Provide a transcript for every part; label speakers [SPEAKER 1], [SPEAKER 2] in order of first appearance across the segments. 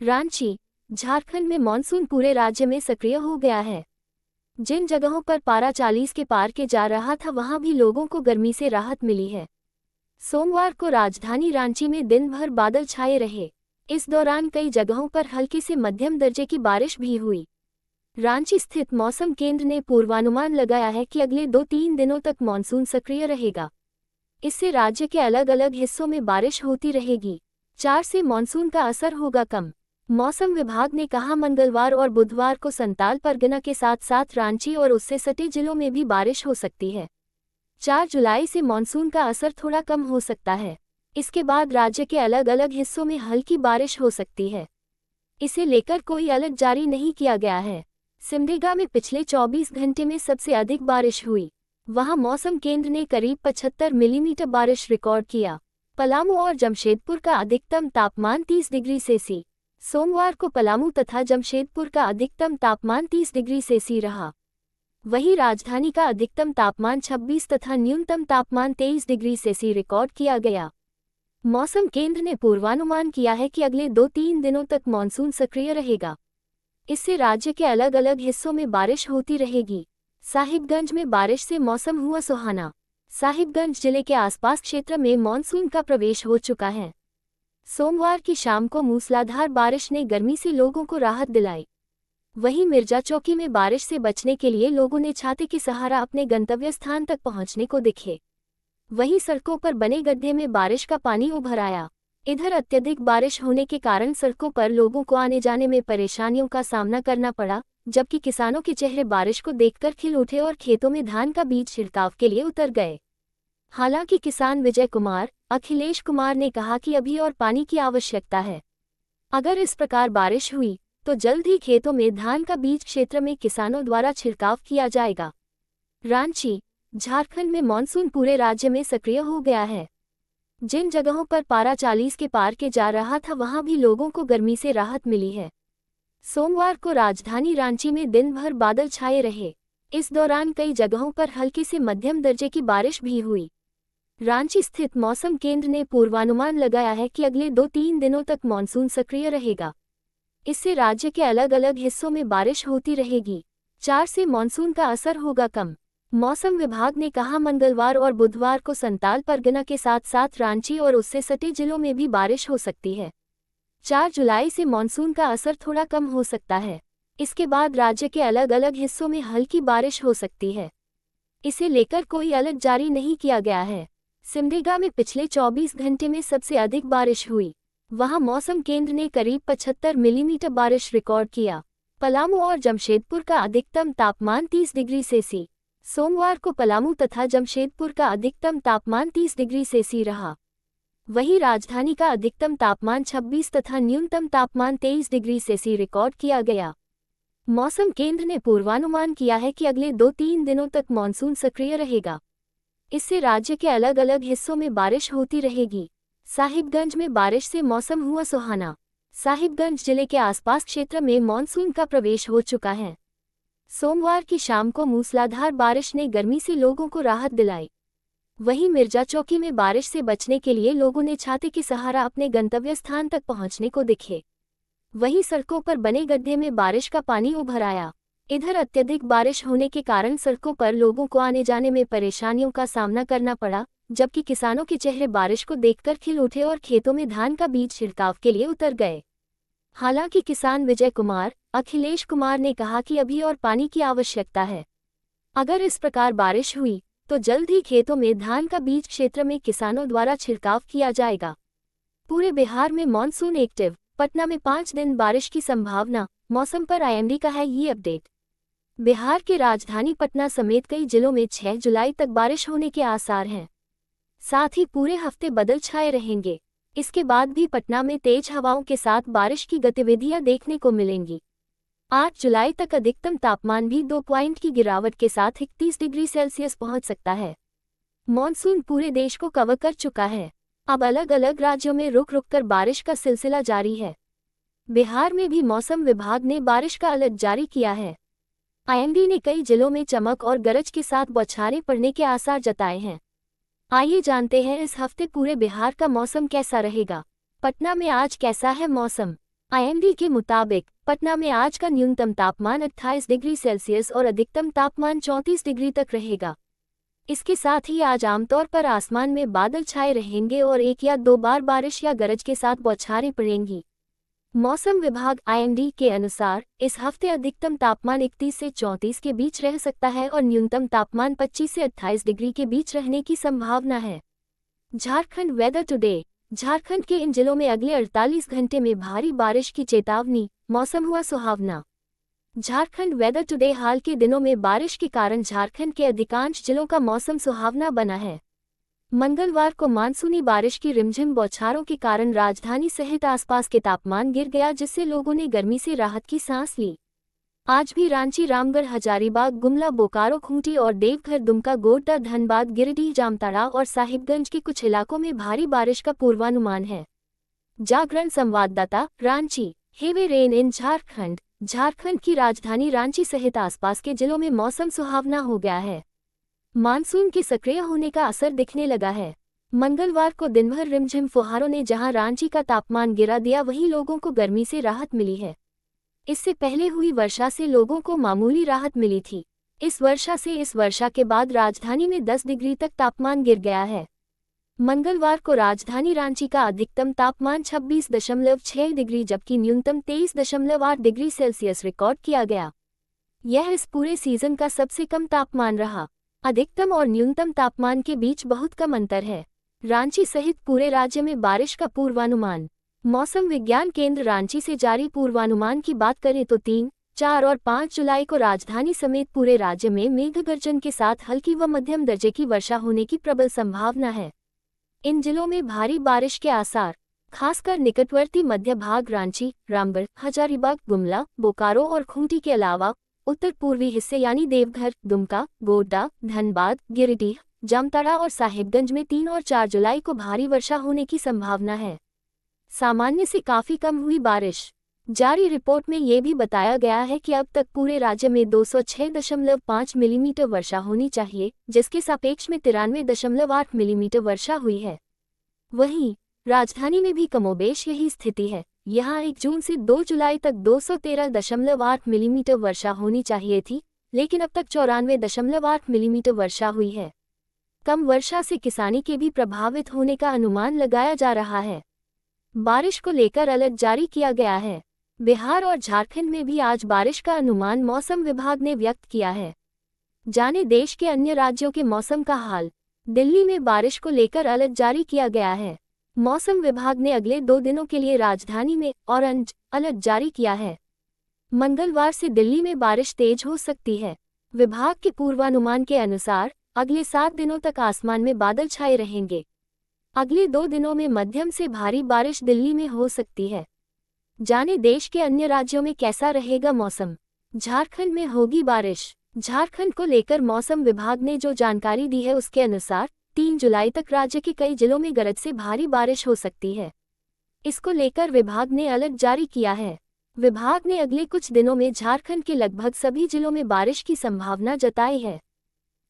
[SPEAKER 1] रांची, झारखंड में मानसून पूरे राज्य में सक्रिय हो गया है। जिन जगहों पर पारा 40 के पार के जा रहा था वहां भी लोगों को गर्मी से राहत मिली है। सोमवार को राजधानी रांची में दिन भर बादल छाए रहे। इस दौरान कई जगहों पर हल्की से मध्यम दर्जे की बारिश भी हुई। रांची स्थित मौसम केंद्र ने पूर्वानुमान लगाया है कि अगले 2-3 दिनों तक मानसून सक्रिय रहेगा। इससे राज्य के अलग अलग हिस्सों में बारिश होती रहेगी। 4 से मानसून का असर होगा कम। मौसम विभाग ने कहा मंगलवार और बुधवार को संताल परगना के साथ साथ रांची और उससे सटे जिलों में भी बारिश हो सकती है। 4 जुलाई से मानसून का असर थोड़ा कम हो सकता है। इसके बाद राज्य के अलग अलग हिस्सों में हल्की बारिश हो सकती है। इसे लेकर कोई अलर्ट जारी नहीं किया गया है। सिमडेगा में पिछले 24 घंटे में सबसे अधिक बारिश हुई। वहां मौसम केंद्र ने करीब 75 मिलीमीटर बारिश रिकॉर्ड किया। पलामू और जमशेदपुर का अधिकतम तापमान 30 डिग्री सेल्सियस। सोमवार को पलामू तथा जमशेदपुर का अधिकतम तापमान 30 डिग्री सेल्सियस रहा। वहीं राजधानी का अधिकतम तापमान 26 तथा न्यूनतम तापमान 23 डिग्री सेल्सियस रिकॉर्ड किया गया। मौसम केंद्र ने पूर्वानुमान किया है कि अगले 2-3 दिनों तक मानसून सक्रिय रहेगा। इससे राज्य के अलग अलग हिस्सों में बारिश होती रहेगी। साहिबगंज में बारिश से मौसम हुआ सुहाना। साहिबगंज जिले के आसपास क्षेत्र में मानसून का प्रवेश हो चुका है। सोमवार की शाम को मूसलाधार बारिश ने गर्मी से लोगों को राहत दिलाई। वहीं मिर्जा चौकी में बारिश से बचने के लिए लोगों ने छाते के सहारा अपने गंतव्य स्थान तक पहुंचने को दिखे। वहीं सड़कों पर बने गड्ढे में बारिश का पानी उभर आया। इधर अत्यधिक बारिश होने के कारण सड़कों पर लोगों को आने जाने में परेशानियों का सामना करना पड़ा, जबकि किसानों के चेहरे बारिश को देखकर खिल उठे और खेतों में धान का बीज छिड़काव के लिए उतर गए। हालांकि किसान विजय कुमार, अखिलेश कुमार ने कहा कि अभी और पानी की आवश्यकता है। अगर इस प्रकार बारिश हुई तो जल्द ही खेतों में धान का बीज क्षेत्र में किसानों द्वारा छिड़काव किया जाएगा। रांची, झारखंड में मानसून पूरे राज्य में सक्रिय हो गया है। जिन जगहों पर पारा 40 के पार के जा रहा था वहां भी लोगों को गर्मी से राहत मिली है। सोमवार को राजधानी रांची में दिन भर बादल छाए रहे। इस दौरान कई जगहों पर हल्की से मध्यम दर्जे की बारिश भी हुई। रांची स्थित मौसम केंद्र ने पूर्वानुमान लगाया है कि अगले 2-3 दिनों तक मानसून सक्रिय रहेगा। इससे राज्य के अलग अलग हिस्सों में बारिश होती रहेगी। 4 से मानसून का असर होगा कम। मौसम विभाग ने कहा मंगलवार और बुधवार को संताल परगना के साथ साथ रांची और उससे सटे जिलों में भी बारिश हो सकती है। 4 जुलाई से मानसून का असर थोड़ा कम हो सकता है। इसके बाद राज्य के अलग अलग हिस्सों में हल्की बारिश हो सकती है। इसे लेकर कोई अलर्ट जारी नहीं किया गया है। सिमडेगा में पिछले 24 घंटे में सबसे अधिक बारिश हुई। वहां मौसम केंद्र ने करीब 75 मिलीमीटर बारिश रिकॉर्ड किया। पलामू और जमशेदपुर का अधिकतम तापमान 30 डिग्री सेल्सियस। सोमवार को पलामू तथा जमशेदपुर का अधिकतम तापमान 30 डिग्री सेल्सियस रहा। वहीं राजधानी का अधिकतम तापमान 26 तथा न्यूनतम तापमान 23 डिग्री सेल्सियस रिकॉर्ड किया गया। मौसम केंद्र ने पूर्वानुमान किया है कि अगले 2-3 दिनों तक मानसून सक्रिय रहेगा। इससे राज्य के अलग अलग हिस्सों में बारिश होती रहेगी। साहिबगंज में बारिश से मौसम हुआ सुहाना। साहिबगंज जिले के आसपास क्षेत्र में मानसून का प्रवेश हो चुका है। सोमवार की शाम को मूसलाधार बारिश ने गर्मी से लोगों को राहत दिलाई। वहीं मिर्जा चौकी में बारिश से बचने के लिए लोगों ने छाते के सहारा अपने गंतव्य स्थान तक पहुंचने को दिखे। वहीं सड़कों पर बने गड्ढे में बारिश का पानी उभर आया। इधर अत्यधिक बारिश होने के कारण सड़कों पर लोगों को आने जाने में परेशानियों का सामना करना पड़ा, जबकि किसानों के चेहरे बारिश को देखकर खिल उठे और खेतों में धान का बीज छिड़काव के लिए उतर गए। हालांकि किसान विजय कुमार, अखिलेश कुमार ने कहा कि अभी और पानी की आवश्यकता है। अगर इस प्रकार बारिश हुई तो जल्द ही खेतों में धान का बीज क्षेत्र में किसानों द्वारा छिड़काव किया जाएगा। पूरे बिहार में मानसून एक्टिव। पटना में 5 दिन बारिश की संभावना। मौसम पर आईएमडी का है ये अपडेट। बिहार के राजधानी पटना समेत कई जिलों में 6 जुलाई तक बारिश होने के आसार हैं। साथ ही पूरे हफ्ते बादल छाए रहेंगे। इसके बाद भी पटना में तेज हवाओं के साथ बारिश की गतिविधियां देखने को मिलेंगी। 8 जुलाई तक अधिकतम तापमान भी 2 पॉइंट की गिरावट के साथ 31 डिग्री सेल्सियस पहुंच सकता है। मॉनसून पूरे देश को कवर कर चुका है। अब अलग अलग राज्यों में रुक रुक कर बारिश का सिलसिला जारी है। बिहार में भी मौसम विभाग ने बारिश का अलर्ट जारी किया है। आईएमडी ने कई जिलों में चमक और गरज के साथ बौछारें पड़ने के आसार जताए हैं। आइए जानते हैं इस हफ्ते पूरे बिहार का मौसम कैसा रहेगा। पटना में आज कैसा है मौसम। आईएमडी के मुताबिक पटना में आज का न्यूनतम तापमान 28 डिग्री सेल्सियस और अधिकतम तापमान 34 डिग्री तक रहेगा। इसके साथ ही आज आमतौर पर आसमान में बादल छाए रहेंगे और एक या दो बार बारिश या गरज के साथ बौछारें पड़ेंगी। मौसम विभाग आईएमडी के अनुसार इस हफ्ते अधिकतम तापमान 31 से 34 के बीच रह सकता है और न्यूनतम तापमान 25 से 28 डिग्री के बीच रहने की संभावना है। Jharkhand weather today. झारखंड के इन जिलों में अगले 48 घंटे में भारी बारिश की चेतावनी, मौसम हुआ सुहावना। Jharkhand weather today. हाल के दिनों में बारिश के कारण झारखंड के अधिकांश जिलों का मौसम सुहावना बना है। मंगलवार को मानसूनी बारिश की रिमझिम बौछारों के कारण राजधानी सहित आसपास के तापमान गिर गया, जिससे लोगों ने गर्मी से राहत की सांस ली। आज भी रांची, रामगढ़, हजारीबाग, गुमला, बोकारो, खूंटी और देवघर, दुमका, गोड्डा, धनबाद, गिरिडीह, जामताड़ा और साहिबगंज के कुछ इलाकों में भारी बारिश का पूर्वानुमान है। जागरण संवाददाता, रांची। हेवी रेन इन झारखंड। झारखंड की राजधानी रांची सहित आसपास के जिलों में मौसम सुहावना हो गया है। मानसून के सक्रिय होने का असर दिखने लगा है। मंगलवार को दिनभर रिमझिम फुहारों ने जहां रांची का तापमान गिरा दिया, वहीं लोगों को गर्मी से राहत मिली है। इससे पहले हुई वर्षा से लोगों को मामूली राहत मिली थी। इस वर्षा के बाद राजधानी में 10 डिग्री तक तापमान गिर गया है। मंगलवार को राजधानी रांची का अधिकतम तापमान 26.6 डिग्री जबकि न्यूनतम 23.8 डिग्री सेल्सियस रिकॉर्ड किया गया। यह इस पूरे सीजन का सबसे कम तापमान रहा। अधिकतम और न्यूनतम तापमान के बीच बहुत कम अंतर है। रांची सहित पूरे राज्य में बारिश का पूर्वानुमान। मौसम विज्ञान केंद्र रांची से जारी पूर्वानुमान की बात करें तो 3, 4 और 5 जुलाई को राजधानी समेत पूरे राज्य में मेघगर्जन के साथ हल्की व मध्यम दर्जे की वर्षा होने की प्रबल संभावना है। इन जिलों में भारी बारिश के आसार, खासकर निकटवर्ती मध्य भाग रांची, रामगढ़, हजारीबाग, गुमला, बोकारो और खूंटी के अलावा उत्तर पूर्वी हिस्से यानी देवघर, दुमका, गोड्डा, धनबाद, गिरिडीह, जामताड़ा और साहिबगंज में 3 और 4 जुलाई को भारी वर्षा होने की संभावना है। सामान्य से काफी कम हुई बारिश। जारी रिपोर्ट में ये भी बताया गया है कि अब तक पूरे राज्य में 206.5 मिलीमीटर वर्षा होनी चाहिए, जिसके सापेक्ष में 93.8 मिलीमीटर वर्षा हुई है। वहीं राजधानी में भी कमोबेश यही स्थिति है। यहां 1 जून से 2 जुलाई तक 213.8 मिलीमीटर वर्षा होनी चाहिए थी, लेकिन अब तक 94.8 मिलीमीटर वर्षा हुई है। कम वर्षा से किसानी के भी प्रभावित होने का अनुमान लगाया जा रहा है। बारिश को लेकर अलर्ट जारी किया गया है। बिहार और झारखंड में भी आज बारिश का अनुमान मौसम विभाग ने व्यक्त किया है। जाने देश के अन्य राज्यों के मौसम का हाल। दिल्ली में बारिश को लेकर अलर्ट जारी किया गया है। मौसम विभाग ने अगले 2 दिनों के लिए राजधानी में ऑरेंज अलर्ट जारी किया है। मंगलवार से दिल्ली में बारिश तेज हो सकती है। विभाग के पूर्वानुमान के अनुसार अगले 7 दिनों तक आसमान में बादल छाए रहेंगे। अगले 2 दिनों में मध्यम से भारी बारिश दिल्ली में हो सकती है। जाने देश के अन्य राज्यों में कैसा रहेगा मौसम। झारखंड में होगी बारिश। झारखंड को लेकर मौसम विभाग ने जो जानकारी दी है उसके अनुसार 3 जुलाई तक राज्य के कई जिलों में गरज से भारी बारिश हो सकती है। इसको लेकर विभाग ने अलर्ट जारी किया है। विभाग ने अगले कुछ दिनों में झारखंड के लगभग सभी जिलों में बारिश की संभावना जताई है।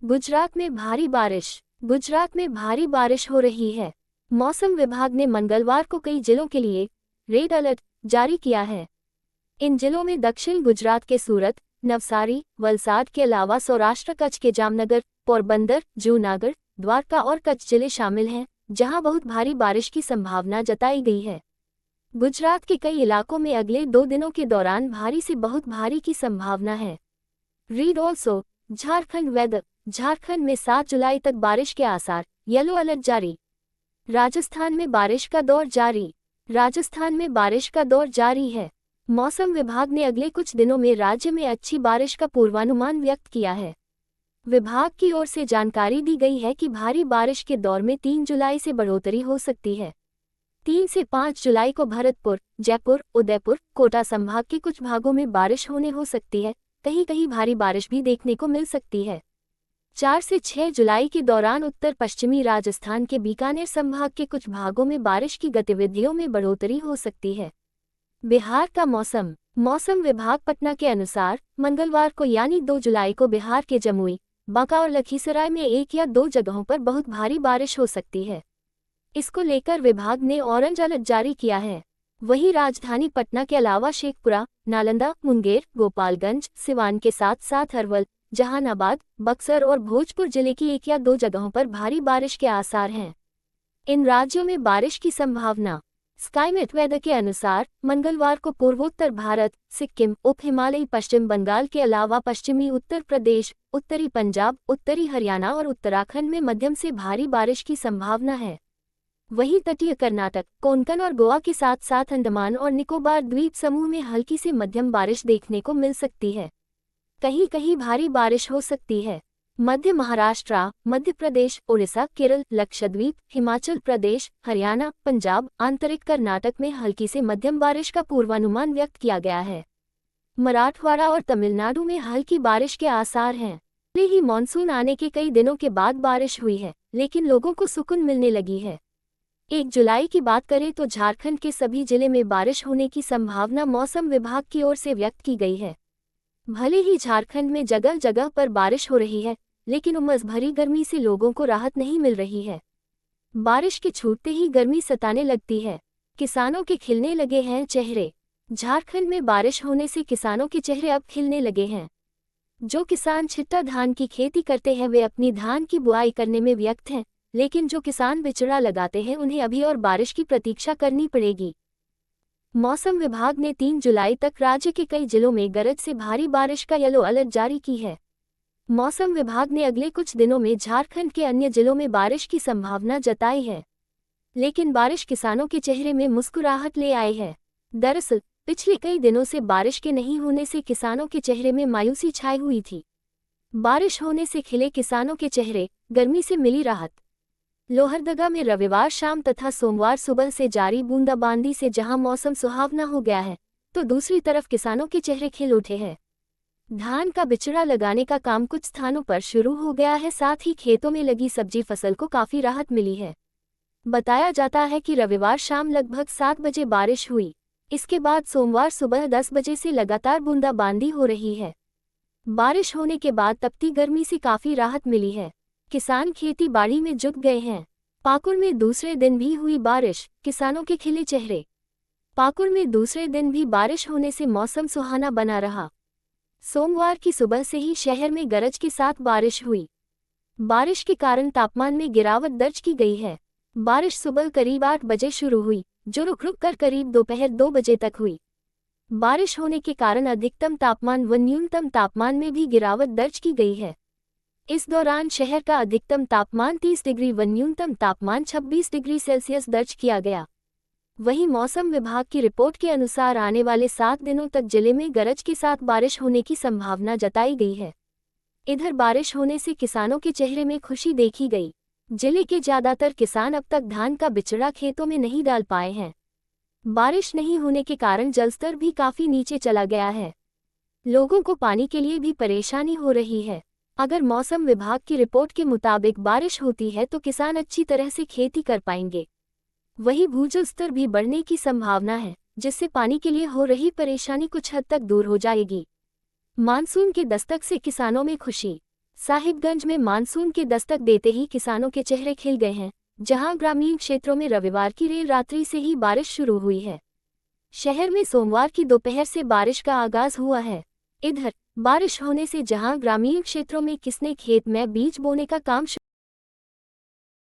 [SPEAKER 1] गुजरात में भारी बारिश। गुजरात में भारी बारिश हो रही है। मौसम विभाग ने मंगलवार को कई जिलों के लिए रेड अलर्ट जारी किया है। इन जिलों में दक्षिण गुजरात के सूरत, नवसारी, वलसाड के अलावा सौराष्ट्र कच्छ के जामनगर, पोरबंदर, जूनागढ़, द्वारका और कच्छ जिले शामिल हैं, जहां बहुत भारी बारिश की संभावना जताई गई है। गुजरात के कई इलाकों में अगले 2 दिनों के दौरान भारी से बहुत भारी की संभावना है। Read also Jharkhand weather. Jharkhand में 7 जुलाई तक बारिश के आसार, येलो अलर्ट जारी। राजस्थान में बारिश का दौर जारी। राजस्थान में बारिश का दौर जारी है। मौसम विभाग ने अगले कुछ दिनों में राज्य में अच्छी बारिश का पूर्वानुमान व्यक्त किया है। विभाग की ओर से जानकारी दी गई है कि भारी बारिश के दौर में 3 जुलाई से बढ़ोतरी हो सकती है। 3 से 5 जुलाई को भरतपुर, जयपुर, उदयपुर, कोटा संभाग के कुछ भागों में बारिश होने हो सकती है। कहीं कहीं भारी बारिश भी देखने को मिल सकती है। 4 से 6 जुलाई के दौरान उत्तर पश्चिमी राजस्थान के बीकानेर संभाग के कुछ भागों में बारिश की गतिविधियों में बढ़ोतरी हो सकती है। बिहार का मौसम। मौसम विभाग पटना के अनुसार मंगलवार को यानी 2 जुलाई को बिहार के जमुई, बांका और लखीसराय में 1 या 2 जगहों पर बहुत भारी बारिश हो सकती है। इसको लेकर विभाग ने ऑरेंज अलर्ट जारी किया है। वहीं राजधानी पटना के अलावा शेखपुरा, नालंदा, मुंगेर, गोपालगंज, सिवान के साथ साथ अरवल, जहानाबाद, बक्सर और भोजपुर जिले की 1 या 2 जगहों पर भारी बारिश के आसार हैं। इन राज्यों में बारिश की संभावना। स्काईमेट वेदर के अनुसार मंगलवार को पूर्वोत्तर भारत, सिक्किम, उप हिमालयी पश्चिम बंगाल के अलावा पश्चिमी उत्तर प्रदेश, उत्तरी पंजाब, उत्तरी हरियाणा और उत्तराखंड में मध्यम से भारी बारिश की संभावना है। वहीं तटीय कर्नाटक, कोंकण और गोवा के साथ साथ अंडमान और निकोबार द्वीप समूह में हल्की से मध्यम बारिश देखने को मिल सकती है। कहीं कहीं भारी बारिश हो सकती है। मध्य महाराष्ट्र, मध्य प्रदेश, उड़ीसा, केरल, लक्षद्वीप, हिमाचल प्रदेश, हरियाणा, पंजाब, आंतरिक कर्नाटक में हल्की से मध्यम बारिश का पूर्वानुमान व्यक्त किया गया है। मराठवाड़ा और तमिलनाडु में हल्की बारिश के आसार हैं। पहले ही मानसून आने के कई दिनों के बाद बारिश हुई है, लेकिन लोगों को सुकून मिलने लगी है। 1 जुलाई की बात करें तो झारखंड के सभी जिले में बारिश होने की संभावना मौसम विभाग की ओर से व्यक्त की गई है। भले ही झारखंड में जगह जगह पर बारिश हो रही है, लेकिन उमस भरी गर्मी से लोगों को राहत नहीं मिल रही है। बारिश के छूटते ही गर्मी सताने लगती है। किसानों के खिलने लगे हैं चेहरे। झारखंड में बारिश होने से किसानों के चेहरे अब खिलने लगे हैं। जो किसान छिट्टा धान की खेती करते हैं वे अपनी धान की बुआई करने में व्यस्त हैं, लेकिन जो किसान बिचड़ा लगाते हैं उन्हें अभी और बारिश की प्रतीक्षा करनी पड़ेगी। मौसम विभाग ने 3 जुलाई तक राज्य के कई जिलों में गरज से भारी बारिश का येलो अलर्ट जारी की है। मौसम विभाग ने अगले कुछ दिनों में झारखंड के अन्य जिलों में बारिश की संभावना जताई है, लेकिन बारिश किसानों के चेहरे में मुस्कुराहट ले आई है। दरअसल पिछले कई दिनों से बारिश के नहीं होने से किसानों के चेहरे में मायूसी छाई हुई थी। बारिश होने से खिले किसानों के चेहरे, गर्मी से मिली राहत। लोहरदगा में रविवार शाम तथा सोमवार सुबह से जारी बूंदाबांदी से जहां मौसम सुहावना हो गया है, तो दूसरी तरफ किसानों के चेहरे खिल उठे हैं। धान का बिचड़ा लगाने का काम कुछ स्थानों पर शुरू हो गया है, साथ ही खेतों में लगी सब्जी फसल को काफी राहत मिली है। बताया जाता है कि रविवार शाम लगभग 7 बजे बारिश हुई। इसके बाद सोमवार सुबह 10 बजे से लगातार बूंदाबांदी हो रही है। बारिश होने के बाद तपती गर्मी से काफी राहत मिली है। किसान खेती बाड़ी में जुट गए हैं। पाकुड़ में दूसरे दिन भी हुई बारिश, किसानों के खिले चेहरे। पाकुड़ में दूसरे दिन भी बारिश होने से मौसम सुहाना बना रहा। सोमवार की सुबह से ही शहर में गरज के साथ बारिश हुई। बारिश के कारण तापमान में गिरावट दर्ज की गई है। बारिश सुबह करीब 8 बजे शुरू हुई, जो रुक रुक कर करीब दोपहर 2 बजे तक हुई। बारिश होने के कारण अधिकतम तापमान व न्यूनतम तापमान में भी गिरावट दर्ज की गई है। इस दौरान शहर का अधिकतम तापमान 30 डिग्री व न्यूनतम तापमान 26 डिग्री सेल्सियस दर्ज किया गया। वहीं मौसम विभाग की रिपोर्ट के अनुसार आने वाले 7 दिनों तक जिले में गरज के साथ बारिश होने की संभावना जताई गई है। इधर बारिश होने से किसानों के चेहरे में खुशी देखी गई। जिले के ज्यादातर किसान अब तक धान का बिचड़ा खेतों में नहीं डाल पाए हैं। बारिश नहीं होने के कारण जलस्तर भी काफी नीचे चला गया है। लोगों को पानी के लिए भी परेशानी हो रही है। अगर मौसम विभाग की रिपोर्ट के मुताबिक बारिश होती है तो किसान अच्छी तरह से खेती कर पाएंगे। वहीं भूजल स्तर भी बढ़ने की संभावना है, जिससे पानी के लिए हो रही परेशानी कुछ हद तक दूर हो जाएगी। मानसून के दस्तक से किसानों में खुशी। साहिबगंज में मानसून के दस्तक देते ही किसानों के चेहरे खिल गए हैं, जहां ग्रामीण क्षेत्रों में रविवार की देर रात्रि से ही बारिश शुरू हुई है। शहर में सोमवार की दोपहर से बारिश का आगाज हुआ है। इधर बारिश होने से जहां ग्रामीण क्षेत्रों में किसने खेत में बीज बोने का काम